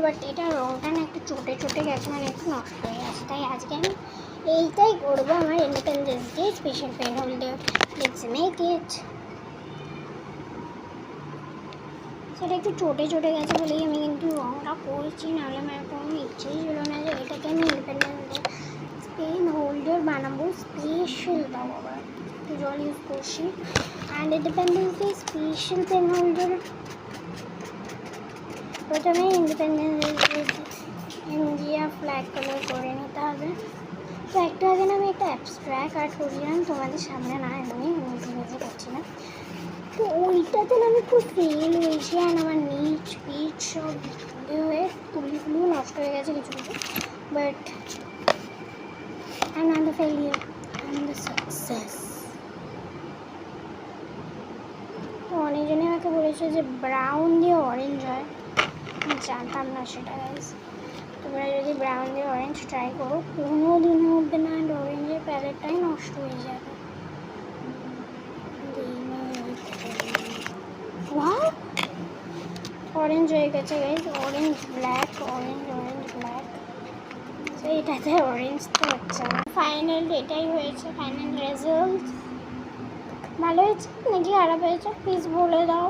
But এটা রঙটা না একটু চটে চটে গেছে, মানে একটু নষ্ট হয়ে গেছে। তাই আজকে আমি এইটাই করবো, আমার independence day special pen holder. Let's make it. সেটা একটু চটে চটে গেছে বলেই আমি কিন্তু রঙটা করছি, নাহলে আমার কোনো ইচ্ছেই ছিল না যে এটাকে আমি ইন্ডিপেন্ডেন্স ডে পেন হোল্ডার বানাবো স্পেশাল। বাবা একটু জল ইউজ করছি। And independence day special pen holder প্রথমে independence day India flag colour করে নিতে হবে। তো একটু আগে না আমি একটা অ্যাবস্ট্র্যাক্ট আর্ট করেছিলাম তোমাদের সামনে, না এমনি নিজে করছি না। তো ওইটাতে না আমি খুব ফেল হয়েছি, অ্যান্ড আমার নিচ পিচ সব হয়ে তুলিগুলো নষ্ট হয়ে গেছে কিছু কিছু। But I am the failure, I am the success. তো অনেকজনে আমাকে বলেছে যে ব্রাউন দিয়ে অরেঞ্জ হয়, জানতাম না সেটা গাইস। তোমরা যদি ব্রাউন দিয়ে অরেঞ্জ ট্রাই করো, কোনো দিনের মধ্যে না অরেঞ্জের প্যালেটটাই নষ্ট হয়ে যাবে। ওয়াও, অরেঞ্জ হয়ে গেছে guys, orange black, orange orange black. তো এটাতে অরেঞ্জ তো হচ্ছে না। ফাইনাল এটাই হয়েছে, ফাইনাল রেজাল্ট। ভালো হয়েছে নাকি খারাপ হয়েছে প্লিজ বলে দাও।